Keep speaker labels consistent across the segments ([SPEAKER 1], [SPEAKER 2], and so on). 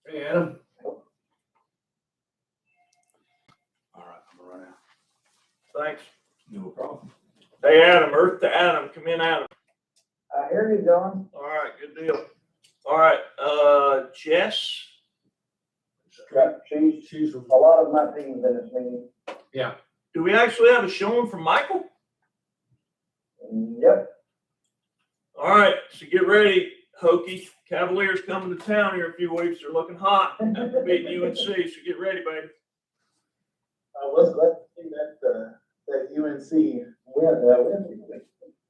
[SPEAKER 1] Hey, Adam. All right, I'm gonna run out.
[SPEAKER 2] Thanks.
[SPEAKER 1] No problem.
[SPEAKER 2] Hey, Adam, Earth to Adam, come in, Adam.
[SPEAKER 3] I hear you, John.
[SPEAKER 2] All right, good deal. All right, Jess.
[SPEAKER 3] She's a lot of my team's in this meeting.
[SPEAKER 1] Yeah.
[SPEAKER 2] Do we actually have a showing from Michael?
[SPEAKER 3] Yep.
[SPEAKER 2] All right, so get ready, Hokie. Cavaliers coming to town here in a few weeks. They're looking hot after beating UNC, so get ready, baby.
[SPEAKER 3] Let's see that UNC win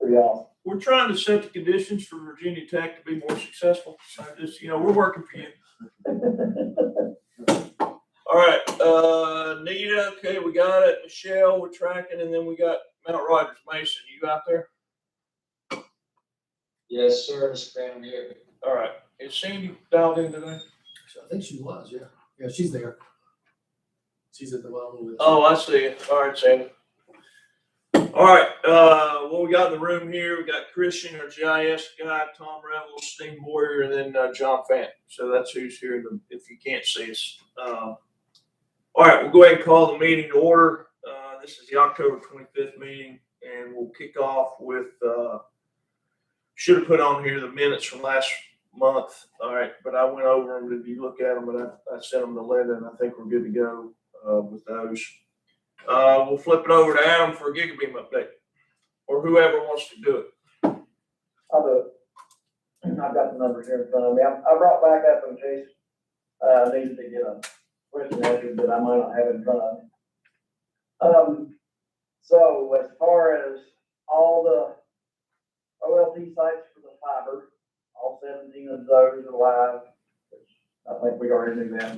[SPEAKER 3] pretty awesome.
[SPEAKER 2] We're trying to set the conditions for Virginia Tech to be more successful. I just, we're working for you. All right, Nita, okay, we got it. Michelle, we're tracking, and then we got Mount Rogers. Mason, you out there?
[SPEAKER 4] Yes, sir, Mr. Graham here.
[SPEAKER 2] All right. Is Sandy dialed in today?
[SPEAKER 1] I think she was, yeah. Yeah, she's there. She's at the bottom of this.
[SPEAKER 2] Oh, I see it. All right, Sandy. All right, what we got in the room here, we got Christian, our GIS guy, Tom Revel, Steve Boyer, and then John Fant. So that's who's here if you can't see us. All right, we'll go ahead and call the meeting to order. This is the October 25th meeting, and we'll kick off with, should have put on here the minutes from last month. All right, but I went over them. If you look at them, but I sent them to Linda, and I think we're good to go with those. We'll flip it over to Adam for a Gigabeam update, or whoever wants to do it.
[SPEAKER 3] I'll do it. I've got the numbers here in front of me. I brought back up in case needed to get a question answered that I might not have in front of me. So as far as all the OLT sites for the fiber, all 17 of those are live, which I think we already knew that.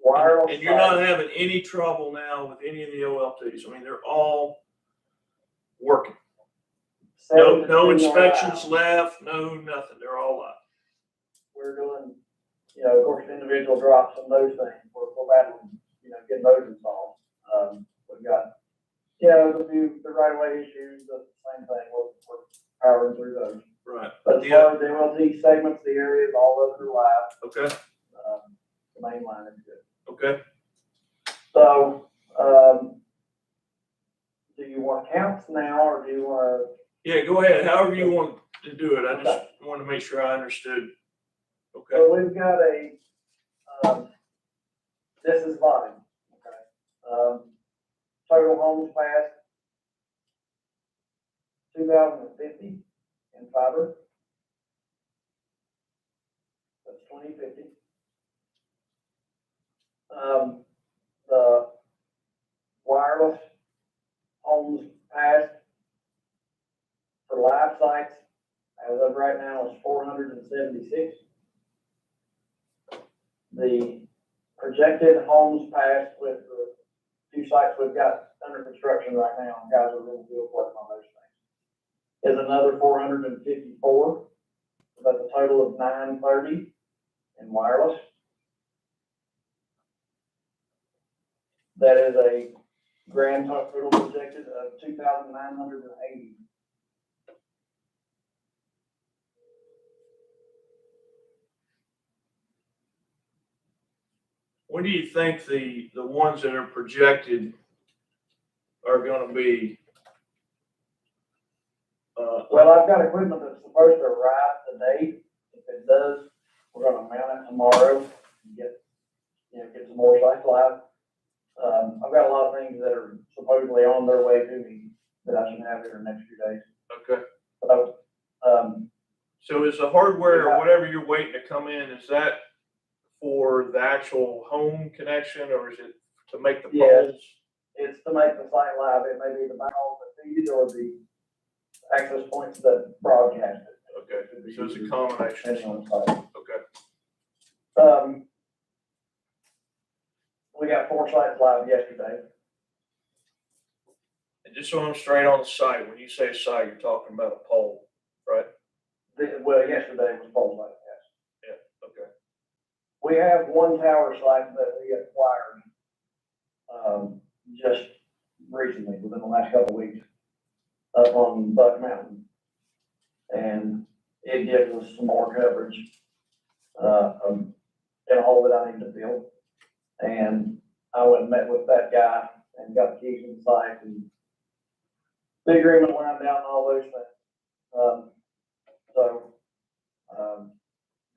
[SPEAKER 3] Wireless
[SPEAKER 2] And you're not having any trouble now with any of the OLTs. I mean, they're all working. No inspections left, no nothing. They're all live.
[SPEAKER 3] We're doing, of course, individual drops and those things. We're battling, getting those installed. We've got, the right of way issues, the same thing. We're powering through those.
[SPEAKER 2] Right.
[SPEAKER 3] But as far as the OLT segments, the areas, all of them are live.
[SPEAKER 2] Okay.
[SPEAKER 3] The main line is good.
[SPEAKER 2] Okay.
[SPEAKER 3] So, do you want counts now, or do you want to?
[SPEAKER 2] Yeah, go ahead. However you want to do it. I just want to make sure I understood. Okay.
[SPEAKER 3] So we've got this is volume. Okay. Total homes passed 2,050 in fiber. That's 2050. The wireless homes passed for live sites as of right now is 476. The projected homes passed with the two sites we've got under construction right now, guys are really working on those things, is another 454. So that's a total of 930 in wireless. That is a grand total projected of 2,980.
[SPEAKER 2] When do you think the ones that are projected are going to be?
[SPEAKER 3] Well, I've got equipment that's supposed to arrive today. If it does, we're going to mount it tomorrow and get some more sites live. I've got a lot of things that are supposedly on their way to me that I should have here in the next few days.
[SPEAKER 2] Okay.
[SPEAKER 3] But,
[SPEAKER 2] so is the hardware or whatever you're waiting to come in, is that for the actual home connection, or is it to make the poles?
[SPEAKER 3] It's to make the site live. It may be the valve that feeds or the access points that broadcast it.
[SPEAKER 2] Okay, so it's a combination. Okay.
[SPEAKER 3] We got 4 sites live yesterday.
[SPEAKER 2] And just so I'm straight on the site, when you say site, you're talking about a pole, right?
[SPEAKER 3] Well, yesterday was pole site, yes.
[SPEAKER 2] Yeah, okay.
[SPEAKER 3] We have one tower site that we acquired just recently, within the last couple of weeks, up on Buck Mountain. And it gives us some more coverage, in a hole that I need to fill. And I went and met with that guy and got the keys in the site and the agreement lined out and all those things.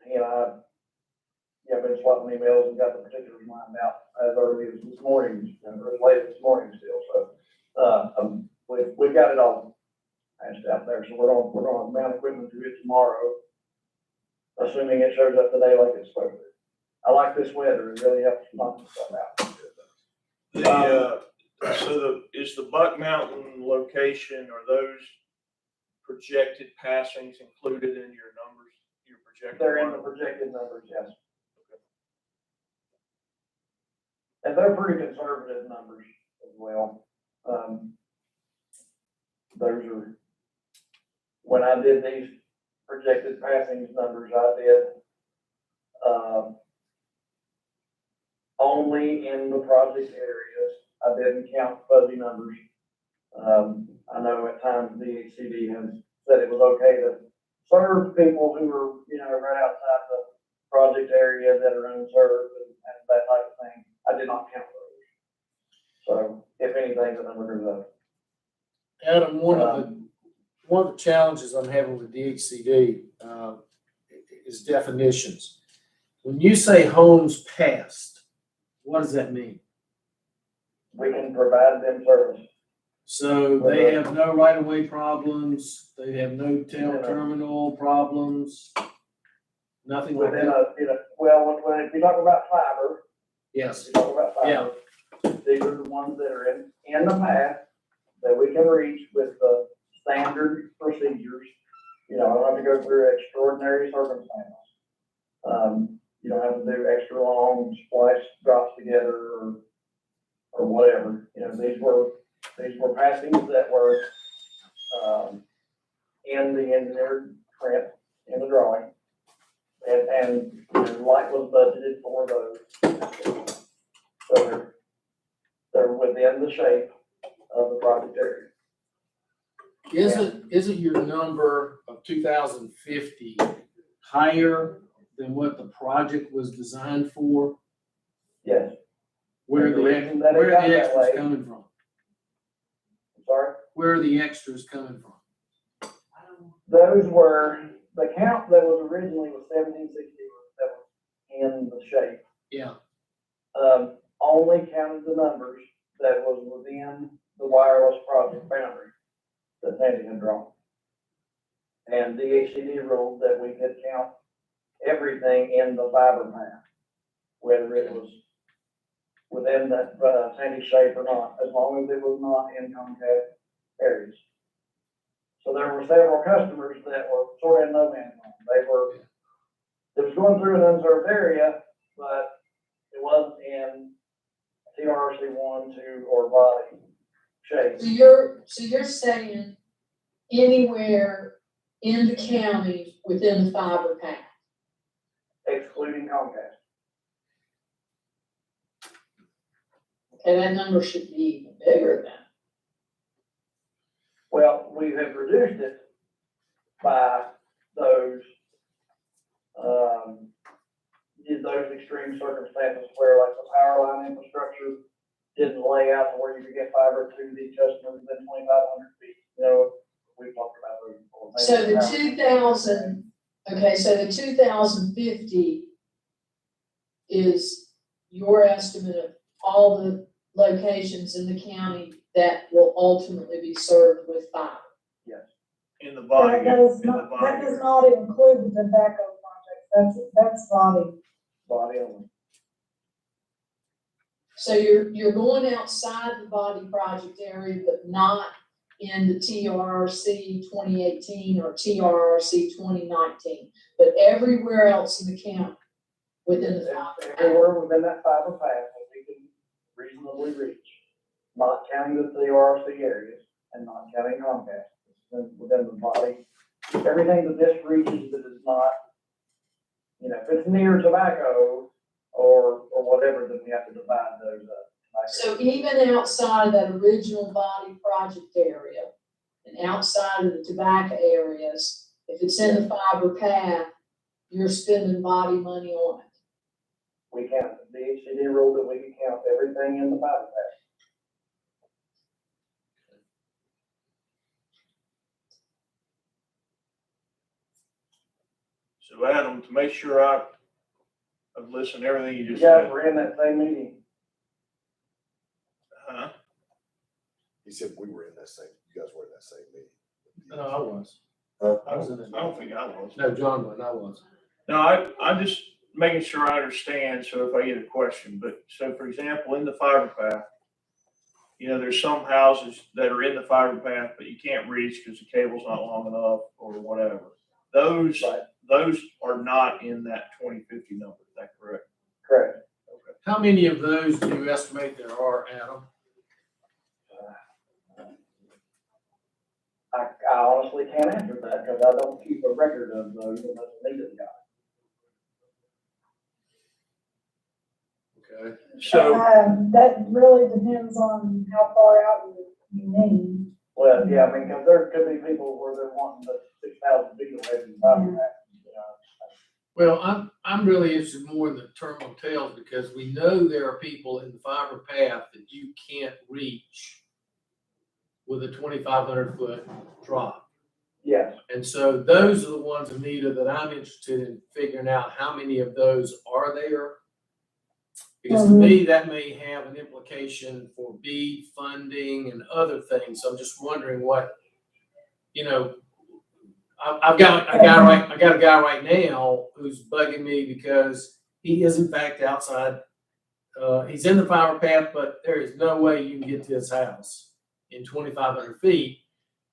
[SPEAKER 3] He and I, been swapping emails and got the particulars lined out as early as this morning, or as late as this morning still, so, we've got it all hashed out there, so we're gonna mount equipment to it tomorrow, assuming it shows up today like it's supposed to. I like this weather, it really helps pump stuff out.
[SPEAKER 2] Is the Buck Mountain location, are those projected passings included in your numbers, your projected?
[SPEAKER 3] They're in the projected numbers, yes. And they're pretty conservative numbers as well. Those are, when I did these projected passings numbers, I did, only in the project areas. I didn't count fuzzy numbers. I know at times DHCD has said it was okay to serve people who were, right outside the project area that are unserved and that type of thing. I did not count those. So if anything, the number goes up.
[SPEAKER 1] Adam, one of the challenges I'm having with DHCD is definitions. When you say homes passed, what does that mean?
[SPEAKER 3] We can provide them service.
[SPEAKER 1] So they have no right-of-way problems, they have no terminal problems, nothing like
[SPEAKER 3] Within
[SPEAKER 1] that?
[SPEAKER 3] if you talk about fiber,
[SPEAKER 1] Yes.
[SPEAKER 3] you talk about fiber, these are the ones that are in the path that we can reach with the standard procedures. I don't have to go through extraordinary circumstances. You don't have to do extra long splice drops together or whatever. These were passings that were, in the engineered print, in the drawing. And light was budgeted for those. So they're within the shape of the project area.
[SPEAKER 1] Isn't your number of 2050 higher than what the project was designed for?
[SPEAKER 3] Yes.
[SPEAKER 1] Where
[SPEAKER 3] And the
[SPEAKER 1] are
[SPEAKER 3] reason
[SPEAKER 1] the
[SPEAKER 3] that it got that
[SPEAKER 1] extras
[SPEAKER 3] way-
[SPEAKER 1] coming from?
[SPEAKER 3] I'm sorry?
[SPEAKER 1] Where are the extras coming from?
[SPEAKER 3] Those were, the count that was originally was 1760 that was in the shape.
[SPEAKER 1] Yeah,
[SPEAKER 3] Only counted the numbers that was within the wireless project boundary that Sandy had drawn. And DHCD ruled that we could count everything in the fiber path, whether it was within that Sandy shape or not, as long as it was not in Comcast areas. So there were several customers that were sort of in no man's land. It was going through an unserved area, but it wasn't in TRC 1, 2, or body shape.
[SPEAKER 5] So you're saying anywhere in the county within the fiber path?
[SPEAKER 3] Excluding Comcast.
[SPEAKER 5] Okay, that number should be even bigger then.
[SPEAKER 3] Well, we have reduced it by those extreme circumstances where like the power line infrastructure didn't lay out to where you could get fiber to the customer within 2,500 feet. We've talked about those before.
[SPEAKER 5] So the 2050 is your estimate of all the locations in the county that will ultimately be served with fiber.
[SPEAKER 2] In the body.
[SPEAKER 6] That does not include the tobacco project, that's
[SPEAKER 3] Body only.
[SPEAKER 5] So you're going outside the body project area, but not in the TRRC 2018 or TRRC 2019, but everywhere else in the county within the fiber.
[SPEAKER 3] Everywhere within that fiber path that we can reasonably reach, not counting the TRC areas and not counting Comcast. Within the body, everything that this reaches that is not, if it's near tobacco or whatever, then we have to divide those up.
[SPEAKER 5] So even outside of that original body project area and outside of the tobacco areas, If it's in the fiber path, you're spending body money on it.
[SPEAKER 3] We count, the DHCD rule that we can count everything in the fiber path.
[SPEAKER 2] So Adam, to make sure I've listened to everything you
[SPEAKER 3] You
[SPEAKER 2] just
[SPEAKER 3] guys
[SPEAKER 2] said.
[SPEAKER 3] were in that same meeting.
[SPEAKER 2] Huh?
[SPEAKER 7] He said we were in that same, you guys were in that same meeting.
[SPEAKER 1] No, I was.
[SPEAKER 7] Huh?
[SPEAKER 1] I was in it.
[SPEAKER 2] I don't think I was.
[SPEAKER 1] No, John was, I was.
[SPEAKER 2] No, I'm just making sure I understand, so if I get a question, but, so for example, in the fiber path, you know, there's some houses that are in the fiber path, but you can't reach because the cable's not long enough or whatever. Those are not in that 2050 number, is that correct?
[SPEAKER 3] Correct.
[SPEAKER 1] How many of those do you estimate there are, Adam?
[SPEAKER 3] I honestly can't answer that because I don't keep a record of those unless Anita's got it.
[SPEAKER 1] Okay.
[SPEAKER 2] So,
[SPEAKER 6] That really depends on how far out you need.
[SPEAKER 3] Well, yeah, I mean, because there could be people where they're wanting the 6,000 feet away from the fiber path, you know.
[SPEAKER 1] Well, I'm really interested more in the terminal tails because we know there are people in the fiber path that you can't reach with a 2,500 foot drop.
[SPEAKER 3] Yes,
[SPEAKER 1] And so those are the ones, Anita, that I'm interested in figuring out how many of those are there. Because to me, that may have an implication for BEAD funding and other things. So I'm just wondering what, you know, I've got a guy right now who's bugging me because he is in fact outside. He's in the fiber path, but there is no way you can get to his house in 2,500 feet.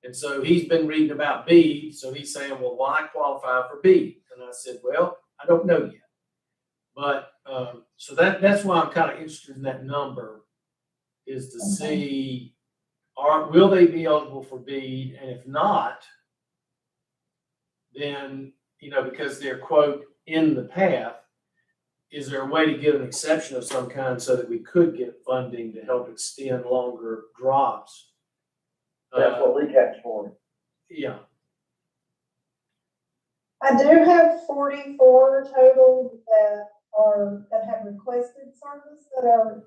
[SPEAKER 1] And so he's been reading about BEAD. So he's saying, well, why qualify for BEAD? And I said, well, I don't know yet. But so that's why I'm kind of interested in that number, is to see, will they be eligible for BEAD? And if not, then, you know, because they're, quote, in the path, is there a way to get an exception of some kind so that we could get funding to help extend longer drops?
[SPEAKER 3] that's what LECAP's for.
[SPEAKER 1] Yeah.
[SPEAKER 6] I do have 44 total that have requested service that are,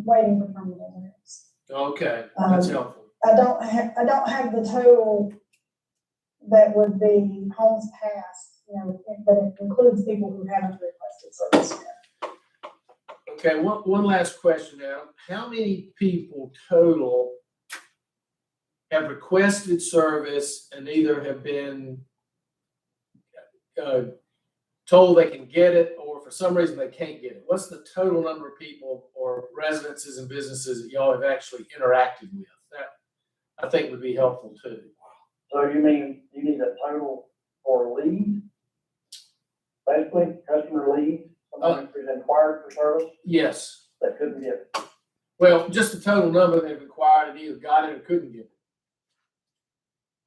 [SPEAKER 6] waiting for terminal units.
[SPEAKER 1] Okay, that's helpful.
[SPEAKER 6] I don't have the total that would be homes passed, you know, but it includes people who haven't requested service yet.
[SPEAKER 1] Okay, one last question, Adam. How many people total have requested service and either have been told they can get it, or for some reason they can't get it? What's the total number of people or residences and businesses that y'all have actually interacted with? That I think would be helpful too.
[SPEAKER 3] So you mean you need a total for lead? Basically, customer lead, someone who's inquired for service
[SPEAKER 1] Yes.
[SPEAKER 3] that couldn't get it.
[SPEAKER 1] Well, just the total number that have inquired and either got it or couldn't get it.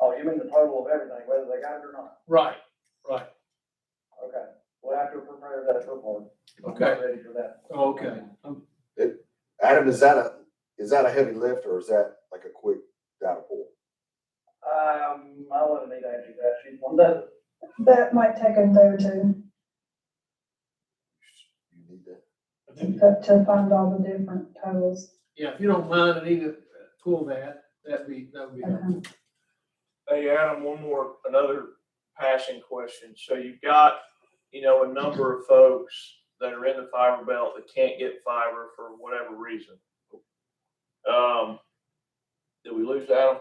[SPEAKER 3] Oh, you mean the total of everything, whether they got it or not?
[SPEAKER 1] Right.
[SPEAKER 3] Okay, we'll have to prepare that report. I'm
[SPEAKER 1] Okay.
[SPEAKER 3] not ready for that.
[SPEAKER 1] Okay.
[SPEAKER 7] Adam, is that a heavy lift or is that like a quick data pull?
[SPEAKER 3] I'll let Anita answer that. She's one that,
[SPEAKER 6] That might take a day or two
[SPEAKER 7] You need that?
[SPEAKER 6] to find all the different totals.
[SPEAKER 1] Yeah, if you don't mind, Anita, pull that. That would be helpful.
[SPEAKER 2] hey, Adam, another passing question. So you've got, you know, a number of folks that are in the fiber belt that can't get fiber for whatever reason. Did we lose Adam?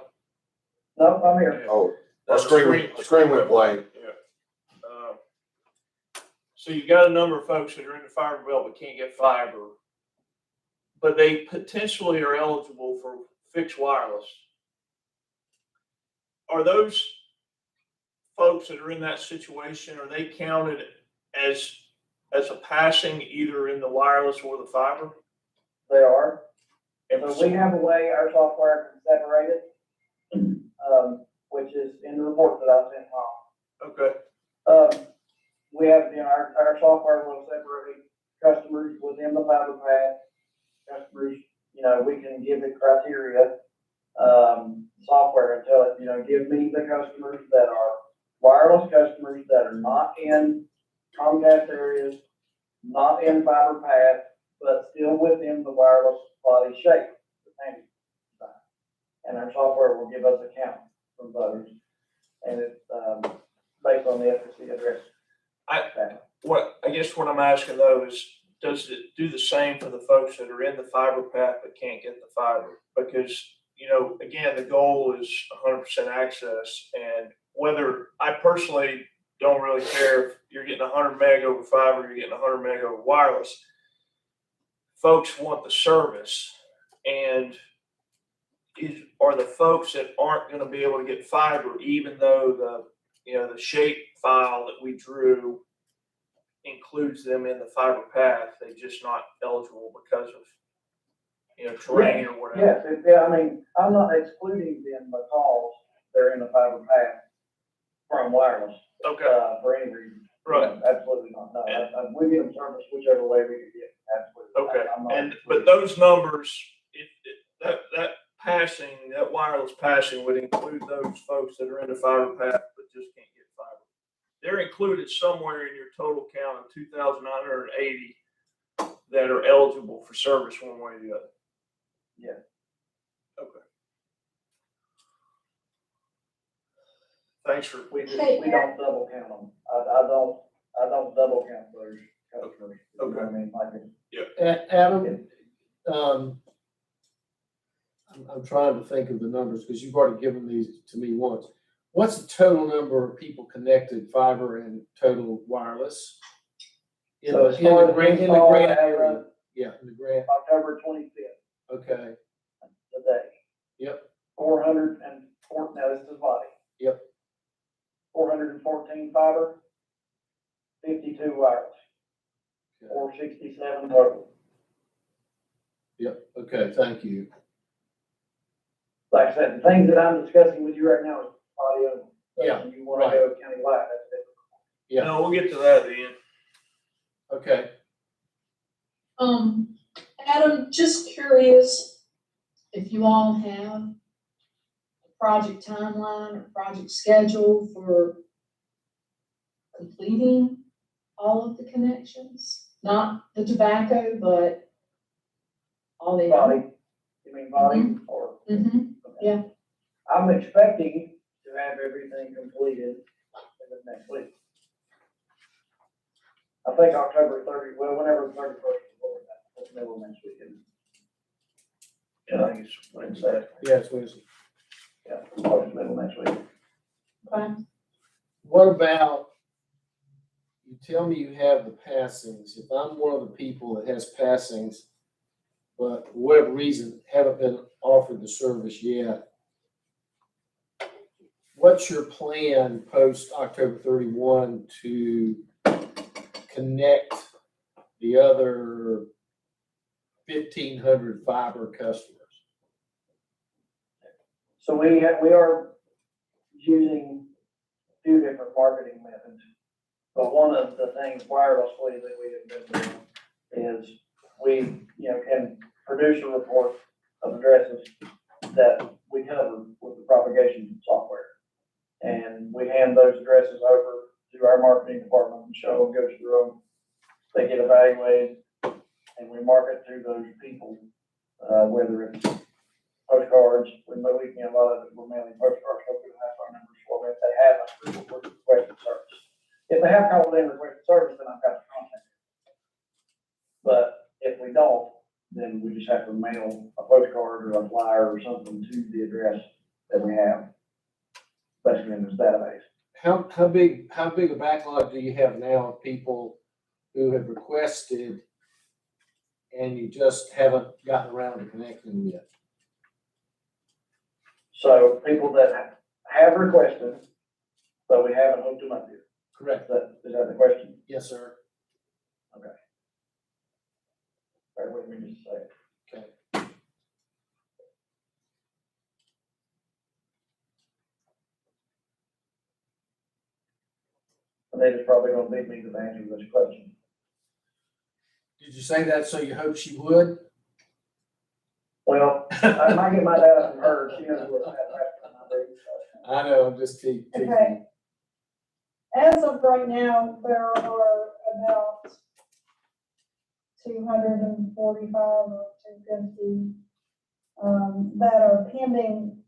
[SPEAKER 3] no, I'm here.
[SPEAKER 7] Oh,
[SPEAKER 2] The
[SPEAKER 7] our screen went blank.
[SPEAKER 2] Yeah. So you got a number of folks that are in the fiber belt but can't get fiber, but they potentially are eligible for fixed wireless. Are those folks that are in that situation, are they counted as a passing either in the wireless or the fiber?
[SPEAKER 3] They are.
[SPEAKER 2] And
[SPEAKER 3] So we have a way our software can separate it, which is in the report that I sent Tom.
[SPEAKER 2] okay.
[SPEAKER 3] We have, you know, our software will separate customers within the fiber path. Customers, you know, we can give it criteria, software and tell it, you know, give me the customers that are wireless customers that are not in Comcast areas, not in fiber path, but still within the wireless body shape. the package design. And our software will give us a count from those, and it's, based on the FCC address.
[SPEAKER 2] I guess what I'm asking though is, does it do the same for the folks that are in the fiber path but can't get the fiber? Because, again, the goal is 100% access, and whether, I personally don't really care if you're getting 100 meg over fiber, you're getting 100 meg over wireless. Folks want the service, and are the folks that aren't going to be able to get fiber, even though the shape file that we drew includes them in the fiber path, they're just not eligible because of terrain or whatever.
[SPEAKER 3] Yes, I mean, I'm not excluding them because they're in the fiber path from wireless,
[SPEAKER 2] Okay,
[SPEAKER 3] for any reason.
[SPEAKER 2] right.
[SPEAKER 3] No, absolutely not, no, we get them service whichever way we can get, absolutely.
[SPEAKER 2] Okay,
[SPEAKER 3] I'm not
[SPEAKER 2] but
[SPEAKER 3] excluding.
[SPEAKER 2] those numbers, that wireless passing would include those folks that are in the fiber path but just can't get fiber. They're included somewhere in your total count of 2,980 that are eligible for service one way or the other.
[SPEAKER 3] Yeah.
[SPEAKER 2] Okay. Thanks for.
[SPEAKER 3] We don't double count them, I don't double count those customers. You know what I mean, like,
[SPEAKER 1] Adam, I'm trying to think of the numbers, because you've already given these to me once. What's the total number of people connected fiber and total wireless? In
[SPEAKER 3] So as far as
[SPEAKER 1] grant
[SPEAKER 3] install,
[SPEAKER 1] area? Yeah, in the grant,
[SPEAKER 3] October 25th,
[SPEAKER 1] okay,
[SPEAKER 3] today.
[SPEAKER 1] Yep.
[SPEAKER 3] 404, now this is body.
[SPEAKER 1] Yep.
[SPEAKER 3] 414 fiber, 52 wireless,
[SPEAKER 1] Okay.
[SPEAKER 3] 467 total.
[SPEAKER 1] Yep, okay, thank you.
[SPEAKER 3] Like I said, the things that I'm discussing with you right now is body only. So
[SPEAKER 1] Yeah,
[SPEAKER 3] if you want to go countywide, that's different.
[SPEAKER 1] Yeah.
[SPEAKER 2] No, we'll get to that at the end.
[SPEAKER 1] Okay,
[SPEAKER 5] Adam, just curious if you all have a project timeline or project schedule for completing all of the connections? Not the tobacco, but all the other.
[SPEAKER 3] Body, you mean body or?
[SPEAKER 5] Mhm. Yeah.
[SPEAKER 3] I'm expecting to have everything completed in the next week. I think October 30, well, whenever the 31st is, that's middle of next week. Isn't it?
[SPEAKER 2] Yeah, I think it's Wednesday.
[SPEAKER 1] yeah, it's Wednesday.
[SPEAKER 3] Yeah, probably middle of next week.
[SPEAKER 5] Okay.
[SPEAKER 1] What about, you tell me you have the passings, if I'm one of the people that has passings, but for whatever reason haven't been offered the service yet, what's your plan post October 31 to connect the other 1,500 fiber customers?
[SPEAKER 3] So we are using a few different marketing methods. But one of the things wirelessly that we have been doing is we, can produce a report of addresses that we cover with the propagation software. And we hand those addresses over to our marketing department and show them, go through them. They get evaluated and we market to those people, whether it's postcards, a lot of it, we're mailing postcards, so we don't have our numbers for them. If they have a requested service. If they have called in requested service, then I've got to contact them. But if we don't, then we just have to mail a postcard or a flyer or something to the address that we have, basically in this database.
[SPEAKER 1] How big a backlog do you have now of people who have requested and you just haven't gotten around to connecting them yet?
[SPEAKER 3] So people that have requested, but we haven't hooked them up yet.
[SPEAKER 1] Correct.
[SPEAKER 3] Is that the question?
[SPEAKER 1] Yes, sir.
[SPEAKER 3] Bear with me just a second.
[SPEAKER 1] Okay.
[SPEAKER 3] Anita's probably gonna beat me to the answer to this question.
[SPEAKER 1] Did you say that so you hope she would?
[SPEAKER 3] Well, I might get my data from her, she knows what that.
[SPEAKER 1] I know, I'm just teasing.
[SPEAKER 6] Okay. As of right now, there are about 245 or 250, that are pending,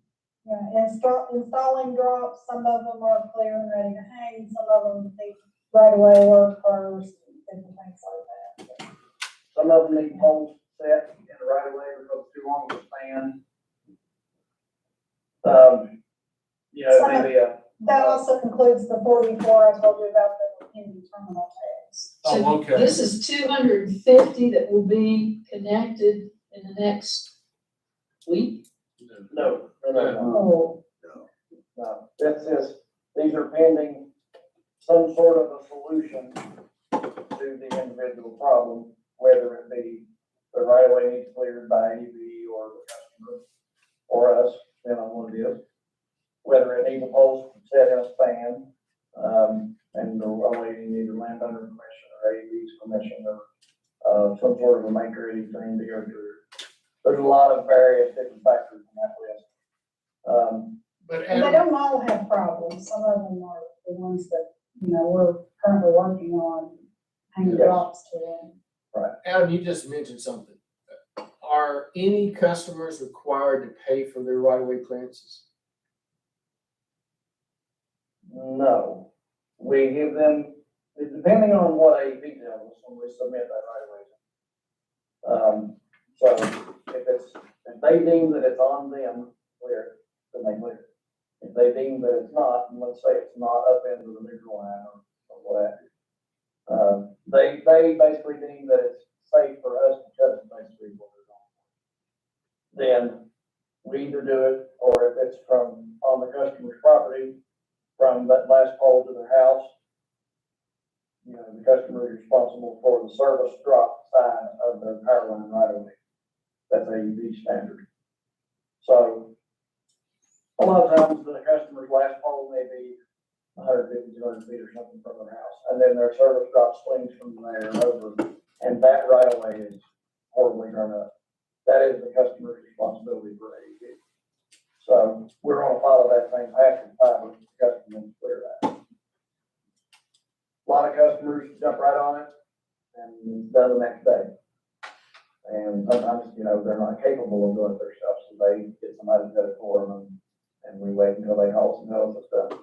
[SPEAKER 6] installing drops. Some of them are clear and ready to hang, some of them need right away work first, and different things like that.
[SPEAKER 3] Some of them need poles set in the right of way because it's too long of a span. Maybe
[SPEAKER 6] That also includes the 44 I told you about that were in the terminal tags.
[SPEAKER 1] Oh,
[SPEAKER 5] So
[SPEAKER 1] okay.
[SPEAKER 5] this is 250 that will be connected in the next week?
[SPEAKER 3] no.
[SPEAKER 6] Oh,
[SPEAKER 3] No, this is, these are pending some sort of a solution to the individual problem, whether it be the right of way needs cleared by AV or the customer or us, depending on what it is. Whether it needs a post set in a span, and they're awaiting either landowner permission or AV's permission or, some sort of a maker thing to go through. There's a lot of various different factors in that list.
[SPEAKER 1] But
[SPEAKER 6] and they
[SPEAKER 1] Adam,
[SPEAKER 6] don't all have problems, some of them are the ones that, we're currently working on hanging
[SPEAKER 3] Yes.
[SPEAKER 6] drops to.
[SPEAKER 1] Adam, you just mentioned something. Are any customers required to pay for their right-of-way clearances?
[SPEAKER 3] No, we give them, depending on what AV tells us when we submit that right away. So if they deem that it's on them, clear, then they clear. If they deem that it's not, and let's say it's not up into the neutral line or whatever, they basically deem that it's safe for us to cut it basically what they're doing. Then we either do it, or if it's from on the customer's property, from that last pole to their house, the customer is responsible for the service drop side of their power line right away. That's AUV standard. So a lot of times the customer's last pole may be 150, 200 feet or something from their house, and then their service drop swings from there over, and that right away is horribly run up. That is the customer's responsibility for AUV. So we're gonna follow that same path and fiber, the customer to clear that. A lot of customers jump right on it and it's done the next day. And sometimes, they're not capable of doing their stuff, so they get somebody to do it for them and we wait until they call us and tell us it's done.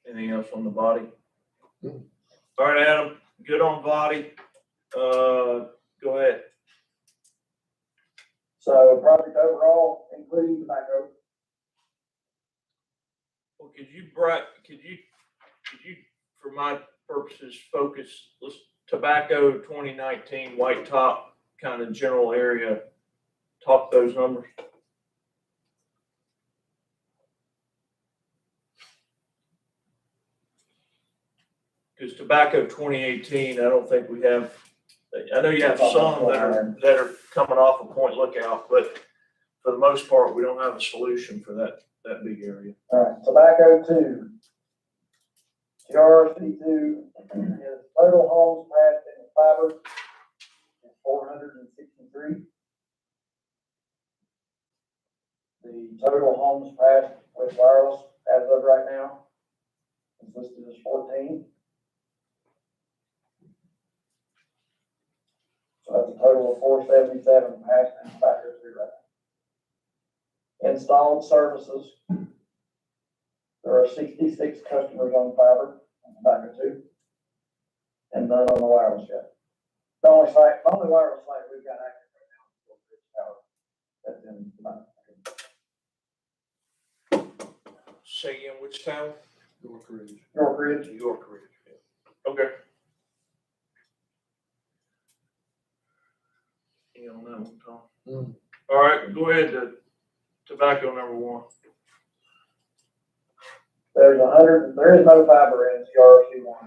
[SPEAKER 2] Anything else on the body?
[SPEAKER 1] Mm.
[SPEAKER 2] All right, Adam, good on body. Go ahead.
[SPEAKER 3] So project overall, including tobacco,
[SPEAKER 2] Well, could you, for my purposes, focus, let's tobacco 2019, white top, kind of general area, talk those numbers. Because tobacco 2018, I don't think we have, I know you have some that are coming off of Point Lookout, but for the most part, we don't have a solution for that big area.
[SPEAKER 3] all right, tobacco 2. TRC2 is total homes passed in fiber is 463. The total homes passed with wireless as of right now is listed as 14. So that's a total of 477 passed in fiber 2 right now. Installed services. There are 66 customers on fiber and tobacco 2, and none on the wireless yet. The only wireless site we've got active right now is Fort Ridge Tower. That's in tobacco.
[SPEAKER 2] Say again, which town?
[SPEAKER 1] York Ridge.
[SPEAKER 3] York Ridge.
[SPEAKER 2] York Ridge. Yeah. Okay. You don't know, Tom.
[SPEAKER 1] Mm.
[SPEAKER 2] All right, go ahead to tobacco number 1.
[SPEAKER 3] There is no fiber in CRC1.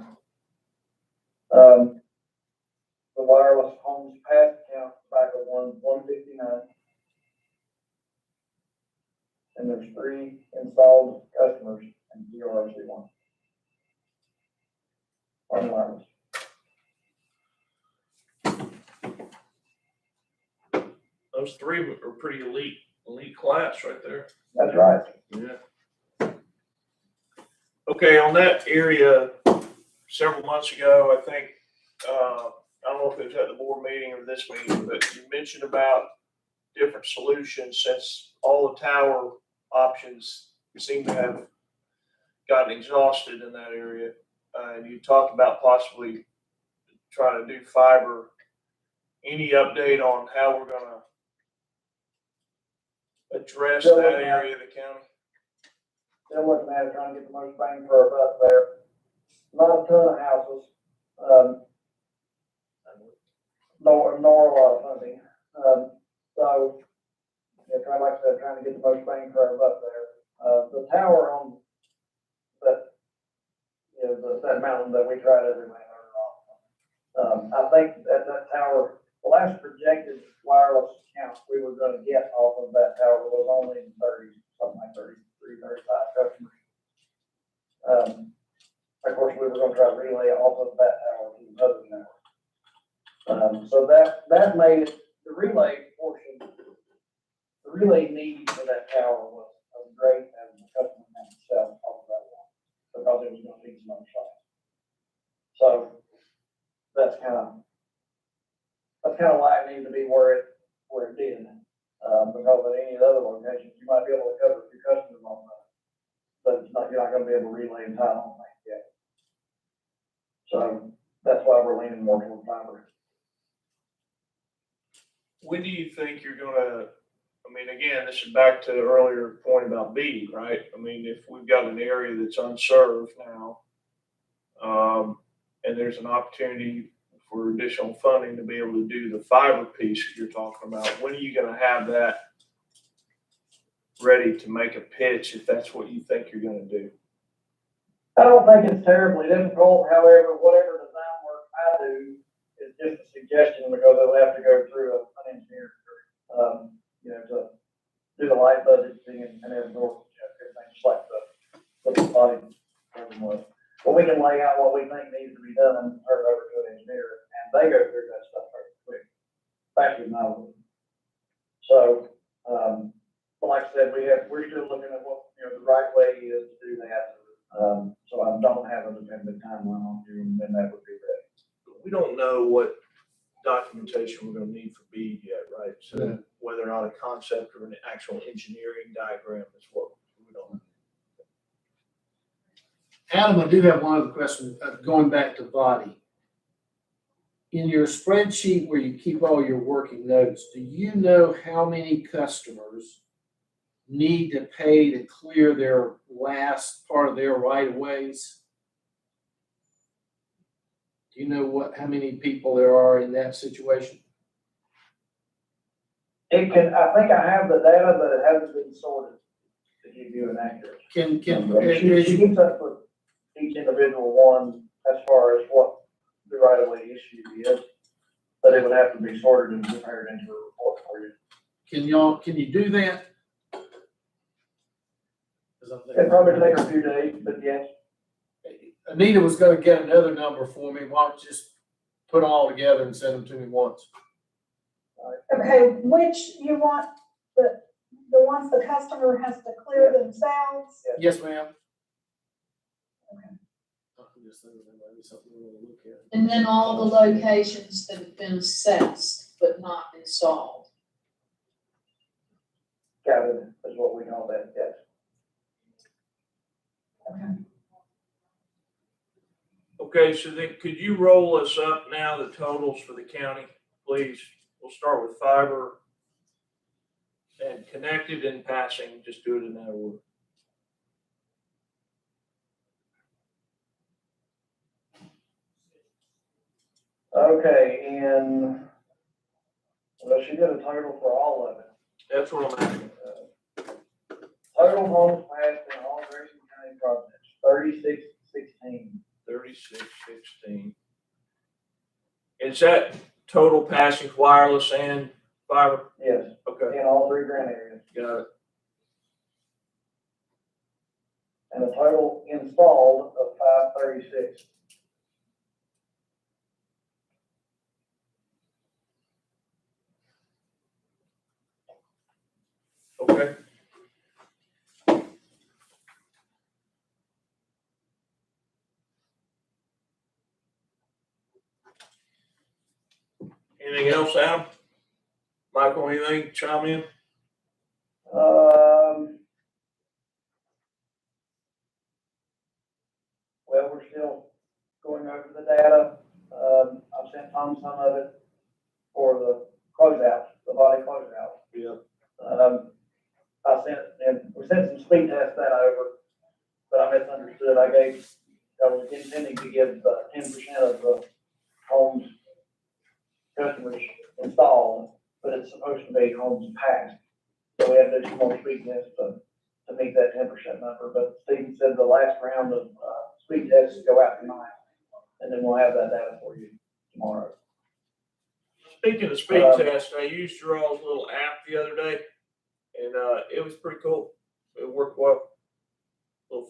[SPEAKER 3] The wireless homes passed count tobacco 159. And there's 3 installed customers in CRC1. On wireless.
[SPEAKER 2] Those 3 are pretty elite Elite class right there.
[SPEAKER 3] That's right.
[SPEAKER 2] Yeah. Okay, on that area, several months ago, I think, I don't know if it was at the board meeting or this meeting, but you mentioned about different solutions since all the tower options seem to have gotten exhausted in that area. And you talked about possibly trying to do fiber. Any update on how we're gonna address
[SPEAKER 3] Still
[SPEAKER 2] that
[SPEAKER 3] looking at-
[SPEAKER 2] area of the county?
[SPEAKER 3] Still looking at it, trying to get the most bang for our buck there. Not a ton of houses, nor a lot of funding. So, yeah, like I said, trying to get the most bang for our buck there. The tower on that, you know, that mountain that we tried every man on. I think that tower, the last projected wireless count we were gonna get off of that tower was only 30, something like 33, 35 customers. Of course, we were gonna try to relay off of that tower to the other tower. So that made it, the relay portion, the relay need for that tower was great as the customer had to sell off of that one, because it was gonna feed some other sites. So that's kind of why it needed to be where it did. Because at any of the other locations, you might be able to cover a few customers on that, but you're not gonna be able to relay and tie on things yet. So that's why we're leaning more toward fiber.
[SPEAKER 2] When do you think you're gonna, I mean, again, this is back to the earlier point about B, right? I mean, if we've got an area that's unserved now, and there's an opportunity for additional funding to be able to do the fiber piece that you're talking about, when are you gonna have that ready to make a pitch if that's what you think you're gonna do?
[SPEAKER 3] I don't think it's terribly difficult. However, whatever design work I do is just a suggestion, because it'll have to go through an engineer, you know, to do the light budgeting and everything, just like the body was. But we can lay out what we think needs to be done and turn it over to an engineer, and they go through that stuff very quick, faster than I would. So, but like I said, we're still looking at what, you know, the right way is to do that. So I don't have a definitive timeline on you, and then that would be ready.
[SPEAKER 2] We don't know what documentation we're gonna need for BEAD yet, right? So
[SPEAKER 1] Yeah.
[SPEAKER 2] whether or not a concept or an actual engineering diagram is what we don't know.
[SPEAKER 1] Adam, I do have one other question, going back to body. In your spreadsheet where you keep all your working notes, do you know how many customers need to pay to clear their last part of their right of ways? Do you know how many people there are in that situation?
[SPEAKER 3] I think I have the data, but it hasn't been sorted to give you an accurate. She keeps up with each individual one as far as what the right of way issue is, but it would have to be sorted and prepared into a report for you.
[SPEAKER 1] Can you do that?
[SPEAKER 3] It'd probably take a few days, but yes.
[SPEAKER 1] Anita was gonna get another number for me. Why don't you just put them all together and send them to me once?
[SPEAKER 6] Okay, which you want, the ones the customer has to clear themselves?
[SPEAKER 1] Yes, ma'am.
[SPEAKER 6] Okay.
[SPEAKER 1] I'm just thinking that might be something we want to look at.
[SPEAKER 5] And then all the locations that have been assessed but not installed.
[SPEAKER 3] Gathered is what we call that, yes.
[SPEAKER 6] Okay.
[SPEAKER 2] Okay, so then could you roll us up now the totals for the county, please? We'll start with fiber and connected and passing, just do it in that order.
[SPEAKER 3] Okay, and, well, she did a total for all of it.
[SPEAKER 2] That's what I'm asking.
[SPEAKER 3] Total homes passed in all Grayson County projects, 3616.
[SPEAKER 2] 3616. Is that total passing wireless and fiber?
[SPEAKER 3] Yes,
[SPEAKER 2] Okay,
[SPEAKER 3] in all 3 grant areas.
[SPEAKER 2] got it.
[SPEAKER 3] And a total installed of 536.
[SPEAKER 2] Anything else, Adam? Michael, anything, chime in?
[SPEAKER 3] Well, we're still going over the data. I've sent Tom some of it for the closeout, the body closeout.
[SPEAKER 2] Yeah.
[SPEAKER 3] I sent, and we sent some speed test data over, but I misunderstood. I was intending to give 10% of the homes customers installed, but it's supposed to be homes passed. So we have to do some more speed tests to meet that 10% number. But Steve said the last round of speed tests go out tonight, and then we'll have that data for you tomorrow.
[SPEAKER 2] Speaking of speed test, I used your all's little app the other day, and it was pretty cool. It worked well.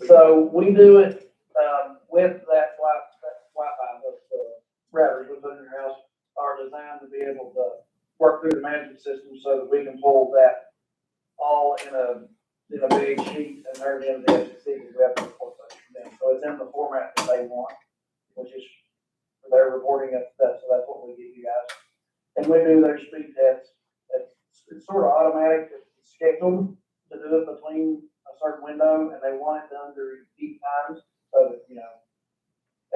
[SPEAKER 3] So we do it with that Wi-Fi. Those routers within your house are designed to be able to work through the management system so that we can pull that all in a big sheet and turn it into the FCC because we have to report those from them. So it's in the format that they want, which is for their reporting. So that's what we give you guys. And we do their speed tests. It's sort of automatic. It's scheduled to do it between a certain window, and they want it done during peak times so that, you know,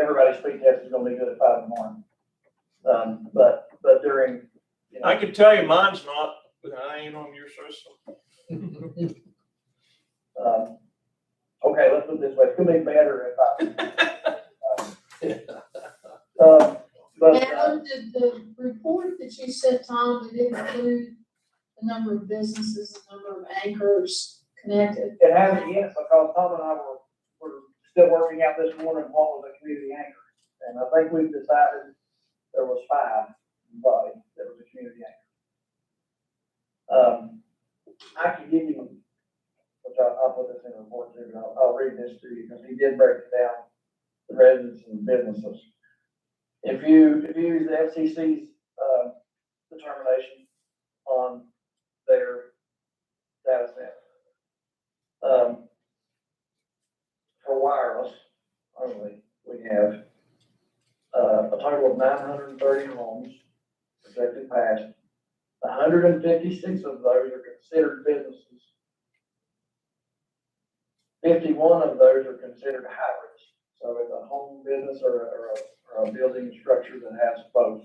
[SPEAKER 3] everybody's speed test is gonna be good at 5 in the morning. But during, you know.
[SPEAKER 2] I can tell you mine's not, but I ain't on your system.
[SPEAKER 3] Okay, let's put it this way, it's gonna be better
[SPEAKER 5] Adam, did the report that you sent Tom, did it include the number of businesses, the number of anchors connected?
[SPEAKER 3] it hasn't yet because Tom and I were still working out this morning what was a community anchor. And I think we've decided there was 5 body that was a community anchor. I can give you, which I'll put this in the report too, and I'll read this to you because he did break it down, the residents and businesses. If you use the FCC's determination on their data set, for wireless only, we have a total of 930 homes protected past. 156 of those are considered businesses. 51 of those are considered hybrids. So it's a home business or a building structure that has both.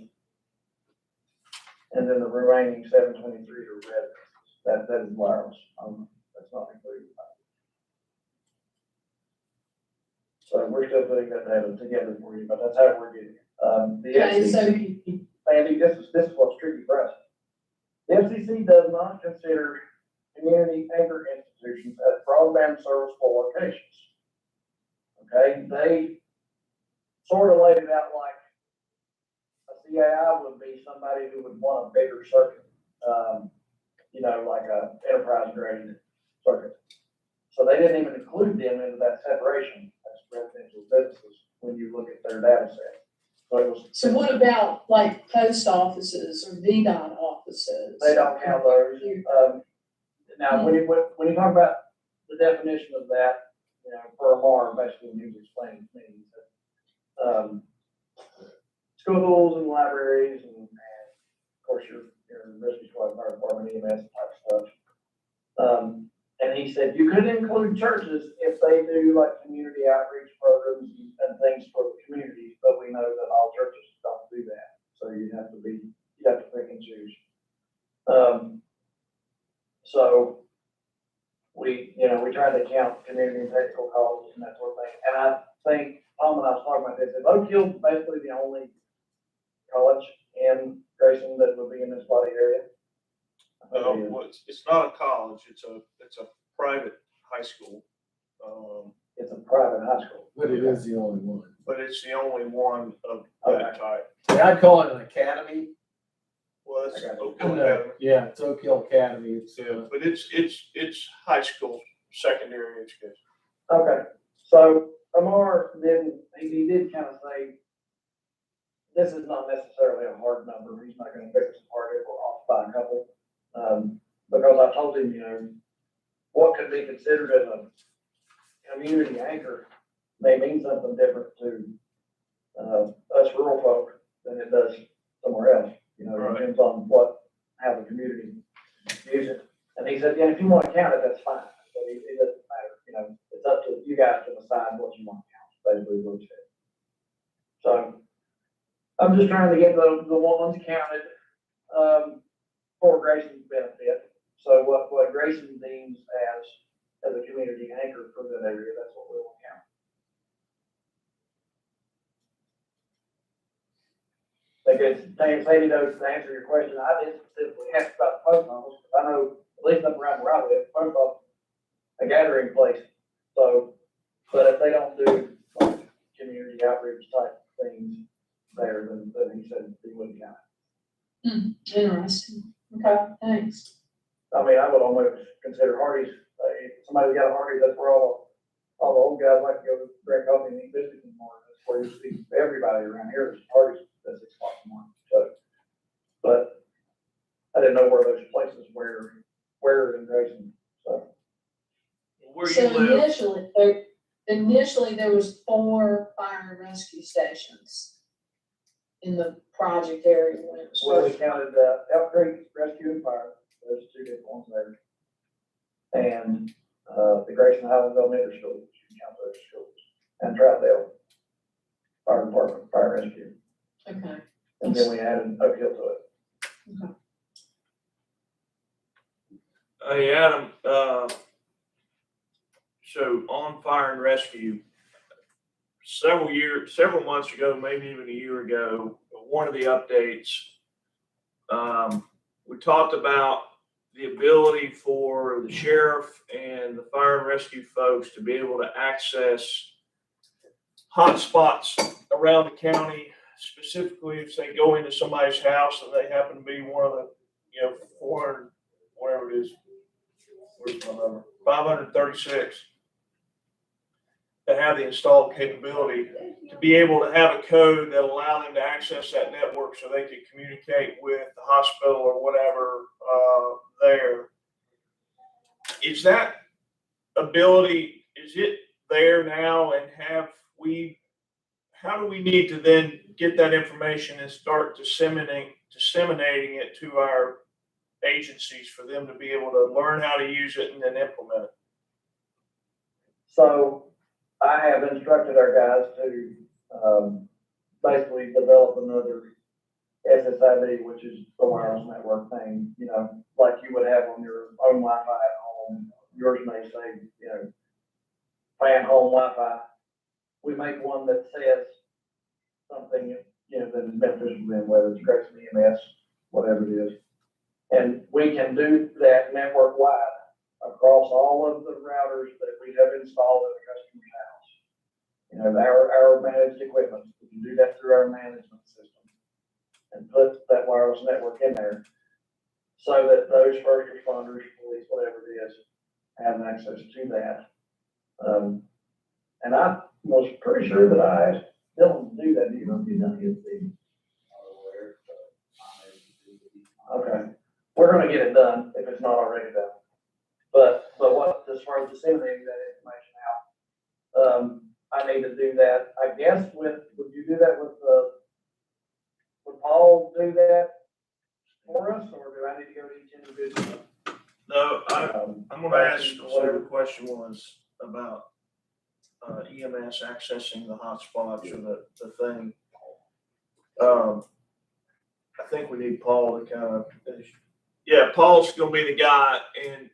[SPEAKER 3] And then the remaining 723 are residences. That is wireless. That's not included. So we're still putting that data together for you, but that's how we're getting it. The
[SPEAKER 5] Okay, so
[SPEAKER 3] FCC, Andy, this is what's tricky for us. The FCC does not consider community anchor institutions as broadband serviceable locations. Okay, they sort of laid it out like a CAI would be somebody who would want a bigger circuit, you know, like a enterprise grade circuit. So they didn't even include them into that separation as residential businesses when you look at their data set. So it was.
[SPEAKER 5] So what about like post offices or VDOT offices?
[SPEAKER 3] They don't count those. Now, when you talk about the definition of that, you know, for Amar, basically, he was explaining to me that, schools and libraries and of course your rescue squad, fire department, EMS type stuff. And he said you could include churches if they do like community outreach programs and things for the communities, but we know that all churches don't do that. So you have to pick and choose. So we try to count community and technical colleges and that sort of thing. And I think Tom and I was talking about this. If Oak Hill's basically the only college in Grayson that would be in this body area.
[SPEAKER 2] Well, it's not a college, it's a private high school.
[SPEAKER 3] It's a private high school.
[SPEAKER 1] But it is the only one.
[SPEAKER 2] But it's the only one of that type.
[SPEAKER 1] Yeah, I'd call it an academy.
[SPEAKER 2] Well, it's
[SPEAKER 3] I got you.
[SPEAKER 2] Oak Hill Academy.
[SPEAKER 1] Yeah, it's Oak Hill Academy. It's,
[SPEAKER 2] Yeah, but it's high school, secondary education.
[SPEAKER 3] Okay, so Amar he did kind of say, this is not necessarily a hard number. He's not going to pick us apart if we're off by a couple. Because I told him, you know, what could be considered as a community anchor may mean something different to us rural folk than it does somewhere else. You know,
[SPEAKER 2] Right.
[SPEAKER 3] Depends on how the community views it. And he said, yeah, if you want to count it, that's fine. So it doesn't matter, you know, it's up to you guys to decide what you want to count, basically what he said. So I'm just trying to get the ones counted, for Grayson's benefit. So what Grayson deems as a community anchor for that area, that's what we will count. Because Sadie knows to answer your question, I didn't specifically ask about the post office, because I know, at least up around where I live, post office, a gathering place. So, but if they don't do like community outreach type things there, then he said he wouldn't count it.
[SPEAKER 5] Interesting. Okay, thanks.
[SPEAKER 3] I mean, I would almost consider Hardee's, if somebody's got a Hardee's, that's where all the old guys like to go to drink coffee and eat biscuits in the morning. That's where you see everybody around here, there's Hardee's at 6 o'clock in the morning. So, but I didn't know where those places were in Grayson, so.
[SPEAKER 2] Where you
[SPEAKER 5] So
[SPEAKER 2] live,
[SPEAKER 5] initially there was 4 fire and rescue stations in the project area when it was
[SPEAKER 3] Well, we
[SPEAKER 5] first.
[SPEAKER 3] counted, Elk Creek Rescue and Fire, there's 2 different ones there. And, the Grayson Highlands Elementary School, you can count those schools, and Troutdale Fire Department, Fire Rescue.
[SPEAKER 5] Okay.
[SPEAKER 3] And then we added Oak Hill to it.
[SPEAKER 2] hey, Adam, so on fire and rescue, several months ago, maybe even a year ago, one of the updates, we talked about the ability for the sheriff and the fire and rescue folks to be able to access hot spots around the county, specifically if they go into somebody's house and they happen to be one of the, 400, whatever it is, where's my number, 536, that have the installed capability to be able to have a code that allow them to access that network so they can communicate with the hospital or whatever there. Is that ability, is it there now, and how do we need to then get that information and start disseminating it to our agencies for them to be able to learn how to use it and then implement it?
[SPEAKER 3] So I have instructed our guys to, basically develop another SSID, which is the wireless network thing, like you would have on your own Wi-Fi at home. Yours may say, plan home Wi-Fi. We make one that says something, that is beneficial to them, whether it's Grayson EMS, whatever it is. And we can do that network wide across all of the routers that we have installed in the customer's house. Our managed equipment, we can do that through our management system and put that wireless network in there so that those first responders, police, whatever it is, have access to that. And I was pretty sure that I asked Dylan to do that. Do you know if you've done it? Okay, we're gonna get it done if it's not already done. But as far as disseminating that information out, I need to do that, I guess, would you do that would Paul do that for us, or do I need to go to each individual?
[SPEAKER 2] No, I'm gonna ask, so the question was about EMS accessing the hotspots or the thing. I think we need Paul to kind of, Paul's gonna be the guy, and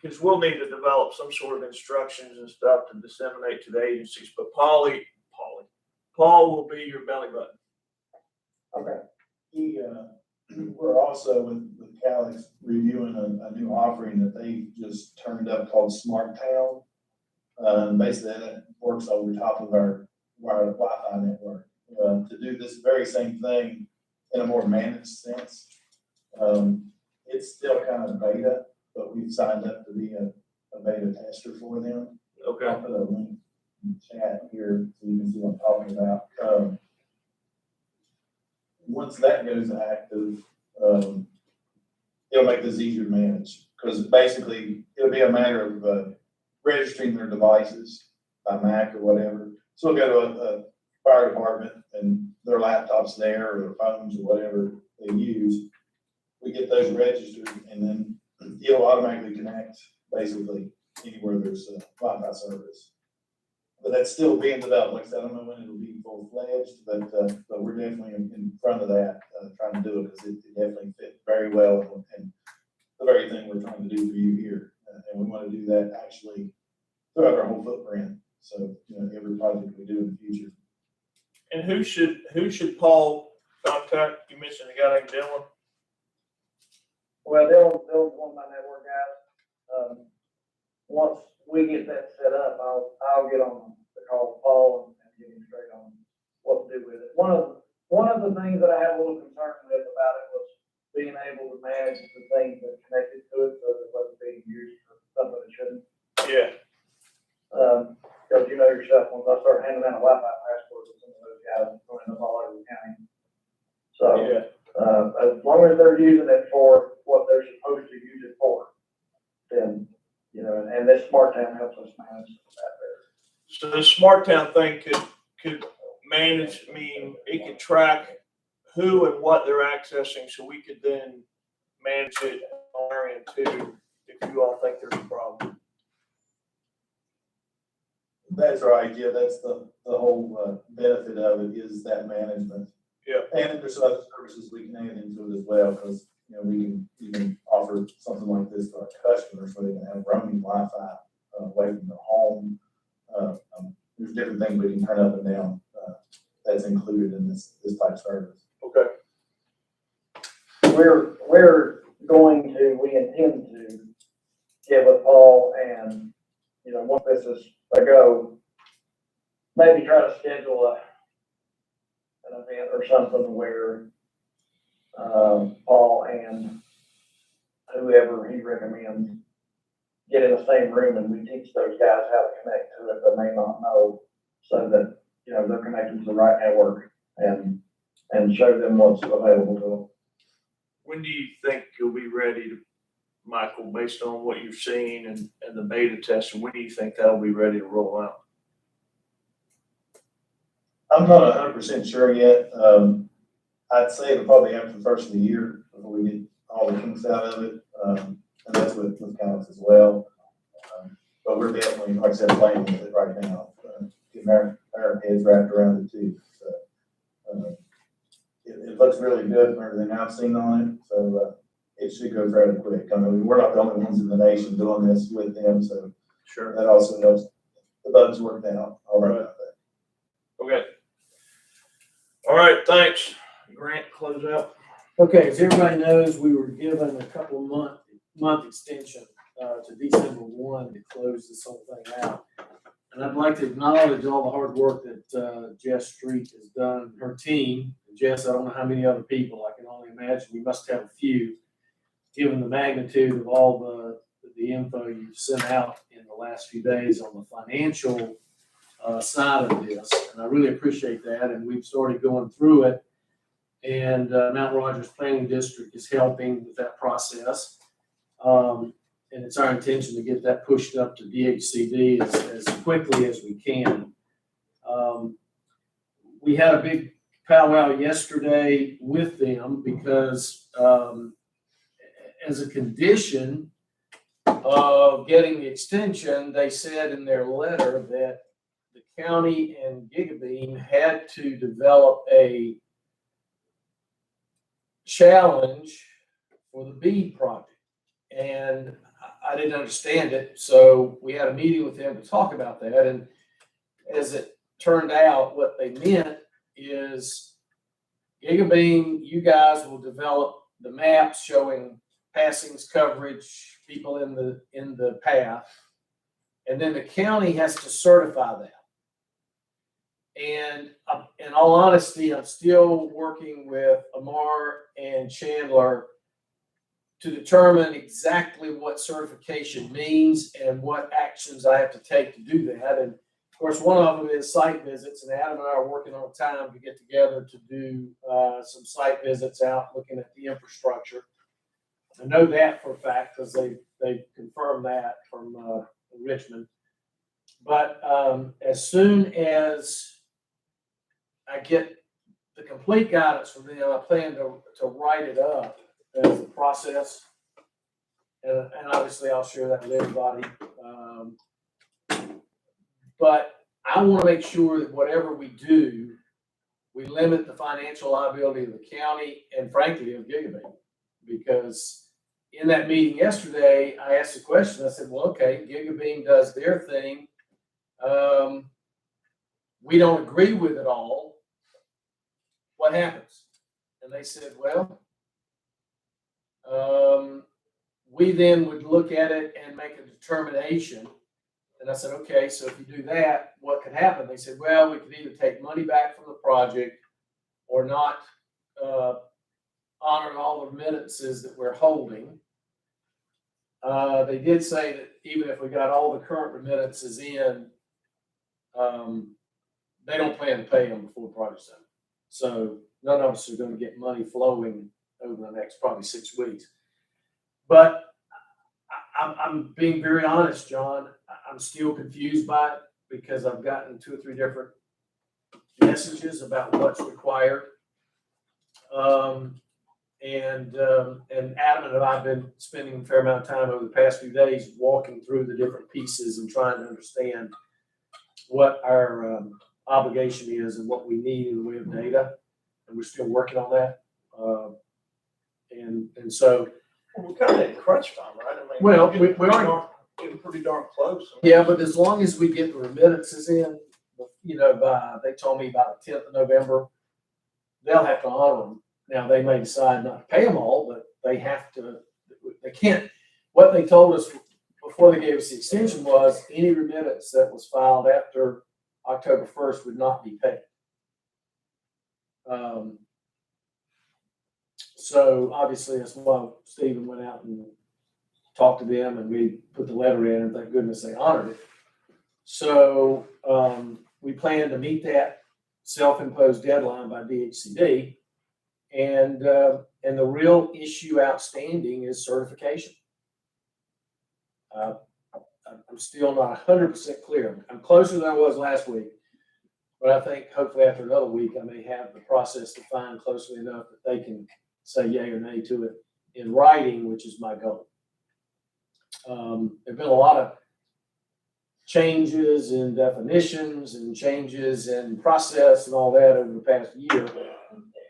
[SPEAKER 2] because we'll need to develop some sort of instructions and stuff to disseminate to the agencies, but Paul will be your belly button.
[SPEAKER 3] Okay.
[SPEAKER 8] We're also with Calix reviewing a new offering that they just turned up called Smart Town. Basically that works over top of our wired Wi-Fi network, to do this very same thing in a more managed sense. It's still kind of beta, but we've signed up to be a beta tester for them.
[SPEAKER 2] Okay.
[SPEAKER 8] I'll put a link in the chat here so you can see what I'm talking about. Once that goes active, it'll make this easier to manage, because basically it'll be a matter of registering their devices by Mac or whatever. So we'll go to a fire department and their laptops there or their phones or whatever, they use. We get those registered and then it'll automatically connect basically anywhere there's a Wi-Fi service. But that's still being developed. Like I said, I don't know when it'll be full-fledged, but we're definitely in front of that, trying to do it because it definitely fit very well and the very thing we're trying to do for you here. And we want to do that actually throughout our whole footprint. So, every project we do in the future.
[SPEAKER 2] And who should Paul contact? You mentioned a guy named Dylan.
[SPEAKER 3] Well, they'll one of my network guys. Once we get that set up, I'll get on the call with Paul and get him straight on what to do with it. One of the things that I had a little concern with about it was being able to manage the things that connected to it, so that it wasn't being used for something it shouldn't.
[SPEAKER 2] Yeah.
[SPEAKER 3] Because you know yourself, once I start handing out a Wi-Fi password to some of those guys, I'm throwing them all over the county. So,
[SPEAKER 2] Yeah.
[SPEAKER 3] as long as they're using it for what they're supposed to use it for, then, and this smart town helps us manage that better.
[SPEAKER 2] So the smart town thing could manage, it could track who and what they're accessing, so we could then manage it on our end too, if you all think there's a problem.
[SPEAKER 8] That's right. Yeah, that's the whole benefit of it is that management.
[SPEAKER 2] Yeah.
[SPEAKER 8] And there's other services we can add into it as well, because we can offer something like this to our customers where they can have roaming Wi-Fi away from their home. There's different things we can turn up and down that's included in this type of service.
[SPEAKER 2] Okay.
[SPEAKER 3] We intend to get with Paul and, once this is a go, maybe try to schedule an event or something where, Paul and whoever he recommends get in the same room and we teach those guys how to connect to it that may not know, so that, they're connected to the right network and show them what's available to them.
[SPEAKER 2] When do you think you'll be ready to, Michael, based on what you've seen and the beta testing, when do you think that'll be ready to roll out?
[SPEAKER 8] I'm not 100% sure yet. I'd say it'll probably after the first of the year before we get all the kinks out of it. And that's with Calix as well. But we're definitely, like I said, playing with it right now. Getting our heads wrapped around it too. So, it looks really good from everything I've seen on it. So it should go fairly quick. I mean, we're not the only ones in the nation doing this with them. So
[SPEAKER 2] Sure.
[SPEAKER 8] that also helps the bugs work out. All right. About that.
[SPEAKER 2] Okay. All right, thanks. Grant, close out.
[SPEAKER 1] Okay, as everybody knows, we were given a couple of month extension to December 1 to close this whole thing out. And I'd like to acknowledge all the hard work that Jess Street has done, her team. Jess, I don't know how many other people, I can only imagine we must have a few, given the magnitude of all the info you've sent out in the last few days on the financial side of this. And I really appreciate that. And we've started going through it. And Mount Rogers Planning District is helping with that process. And it's our intention to get that pushed up to DHCD as quickly as we can. We had a big powwow yesterday with them because as a condition of getting the extension, they said in their letter that the county and Gigabeam had to develop a challenge for the BEAD project. And I didn't understand it, so we had a meeting with them to talk about that. And as it turned out, what they meant is Gigabeam, you guys will develop the maps showing passings, coverage, people in the path, and then the county has to certify that. And in all honesty, I'm still working with Amar and Chandler to determine exactly what certification means and what actions I have to take to do that. And of course, one of them is site visits, and Adam and I are working on time to get together to do some site visits out looking at the infrastructure. I know that for a fact because they confirmed that from Richmond. But as soon as I get the complete guidance from them, I plan to write it up as a process. And obviously I'll share that with everybody. But I want to make sure that whatever we do, we limit the financial liability of the county and frankly of Gigabeam. Because in that meeting yesterday, I asked the question, I said, well, okay, Gigabeam does their thing. We don't agree with it all. What happens? And they said, well, we then would look at it and make a determination. And I said, okay, so if you do that, what could happen? They said, well, we could either take money back from the project or not honor all the remittances that we're holding. They did say that even if we got all the current remittances in, they don't plan to pay them before the project's done. So none of us are going to get money flowing over the next probably 6 weeks. But I'm being very honest, John. I'm still confused by it because I've gotten 2 or 3 different messages about what's required. And Adam and I have been spending a fair amount of time over the past few days walking through the different pieces and trying to understand what our obligation is and what we need in the way of data. And we're still working on that. And so.
[SPEAKER 2] We're kind of in crunch time, right? I mean,
[SPEAKER 1] Well,
[SPEAKER 2] we're
[SPEAKER 1] we are.
[SPEAKER 2] getting pretty darn close.
[SPEAKER 1] Yeah, but as long as we get the remittances in, they told me about the 10th of November, they'll have to honor them. Now, they may decide not to pay them all, but they have to, they can't. What they told us before they gave us the extension was any remittance that was filed after October 1st would not be paid. So obviously that's why Stephen went out and talked to them and we put the letter in and thank goodness they honored it. So we plan to meet that self-imposed deadline by DHCD. And the real issue outstanding is certification. I'm still not 100% clear. I'm closer than I was last week, but I think hopefully after another week, I may have the process defined closely enough that they can say yay or nay to it in writing, which is my goal. There've been a lot of changes in definitions and changes in process and all that over the past year.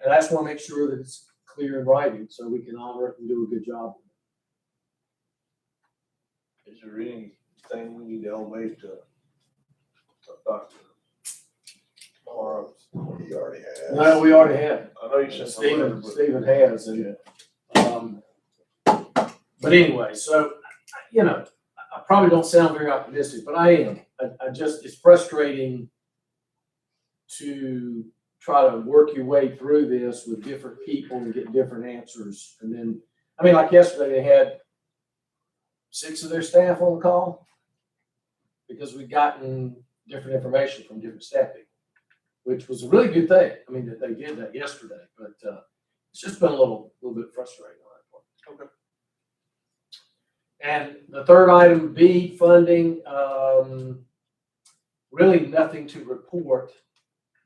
[SPEAKER 1] And I just want to make sure that it's clear in writing so we can honor it and do a good job.
[SPEAKER 2] Is there anything we need to elevate to Dr. Morrow?
[SPEAKER 7] He already has.
[SPEAKER 1] No, we already have.
[SPEAKER 2] I know you said
[SPEAKER 1] Stephen has. And, but anyway, so, I probably don't sound very optimistic, but I am. It's frustrating to try to work your way through this with different people and get different answers. And then, like yesterday, they had 6 of their staff on the call because we've gotten different information from different staff people, which was a really good thing. That they did that yesterday, but it's just been a little bit frustrating on that part.
[SPEAKER 2] Okay.
[SPEAKER 1] And the third item, B, funding, really nothing to report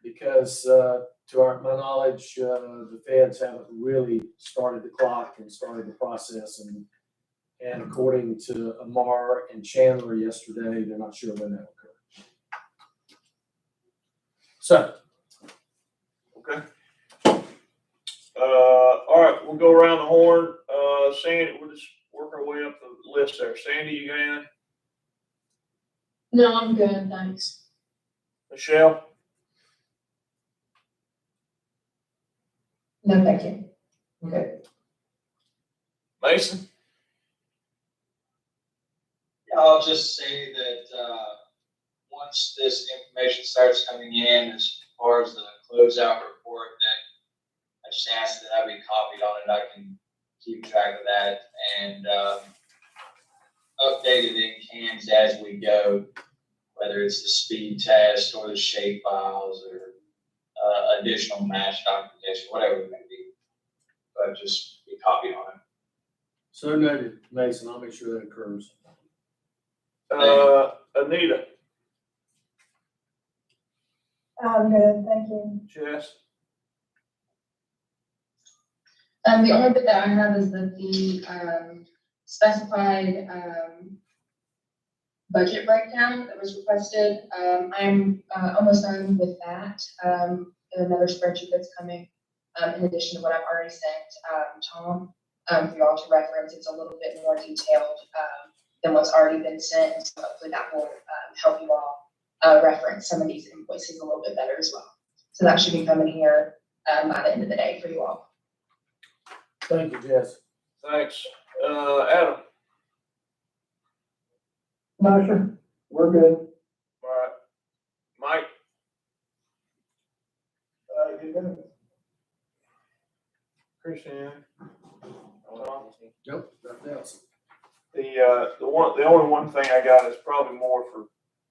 [SPEAKER 1] because to my knowledge, the feds haven't really started the clock and started the process. And according to Amar and Chandler yesterday, they're not sure when that will occur. So.
[SPEAKER 2] Okay. All right, we'll go around the horn. Sandy, we'll just work our way up the list there. Sandy, you got anything?
[SPEAKER 5] No, I'm good, thanks.
[SPEAKER 2] Michelle?
[SPEAKER 5] No, thank you. Okay.
[SPEAKER 2] Mason?
[SPEAKER 4] I'll just say that, once this information starts coming in, as far as the closeout report, that I just asked that I be copied on it. I can keep track of that and, update it in cans as we go, whether it's the speed test or the shape files or, additional match documentation, whatever it may be. But just be copied on it.
[SPEAKER 1] So noted, Mason. I'll make sure that occurs.
[SPEAKER 2] Anita?
[SPEAKER 6] I'm good, thank you.
[SPEAKER 2] Jess?
[SPEAKER 9] The only bit that I have is that the, specified, budget breakdown that was requested. I'm, almost done with that. Another spreadsheet that's coming, in addition to what I've already sent, Tom, for y'all to reference. It's a little bit more detailed, than what's already been sent. So hopefully that will, help you all, reference some of these invoices a little bit better as well. So that should be coming here, by the end of the day for you all.
[SPEAKER 1] Thank you, Jess.
[SPEAKER 2] Thanks. Adam,
[SPEAKER 3] No, sir, we're good.
[SPEAKER 2] all right. Mike,
[SPEAKER 8] Good enough.
[SPEAKER 2] Christian, Tom?
[SPEAKER 1] Nope, nothing else.
[SPEAKER 2] The only one thing I got is probably more for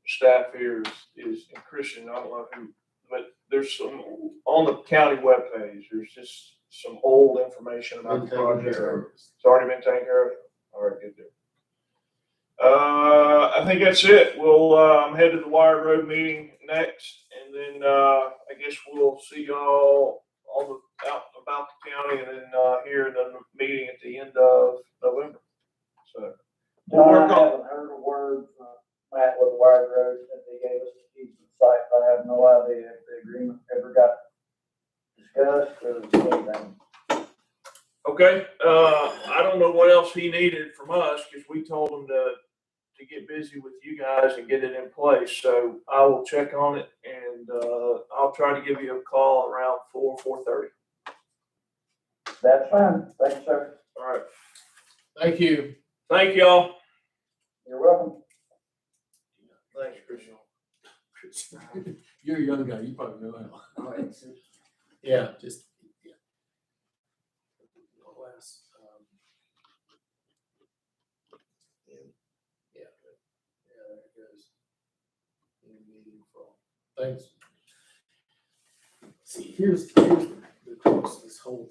[SPEAKER 2] staff here is and Christian, I don't know who, but there's some, on the county webpage, there's just some old information about the
[SPEAKER 1] Been taken
[SPEAKER 2] project.
[SPEAKER 1] care of.
[SPEAKER 2] It's already been taken care of? All right, good deal. I think that's it. We'll, I'm headed to the Wire Road meeting next, and then, I guess we'll see y'all on the, out about the county, and then, here in the meeting at the end of November. So. we'll
[SPEAKER 3] John,
[SPEAKER 2] work
[SPEAKER 3] I
[SPEAKER 2] on-
[SPEAKER 3] haven't heard a word from Matt with Wire Road since he gave us the keys to the site. I have no idea if the agreement ever got discussed or anything.
[SPEAKER 2] Okay, I don't know what else he needed from us, because we told him to get busy with you guys and get it in place, so I will check on it, and, I'll try to give you a call around 4:30.
[SPEAKER 3] That's fine. Thanks, sir.
[SPEAKER 2] All right,
[SPEAKER 1] Thank you.
[SPEAKER 2] thank y'all.
[SPEAKER 3] You're welcome.
[SPEAKER 2] Thanks, Christian.
[SPEAKER 1] You're a young guy, you probably know him. Yeah, just, yeah. Last, yeah, yeah, there it goes. Thanks. See, here's the crux of this whole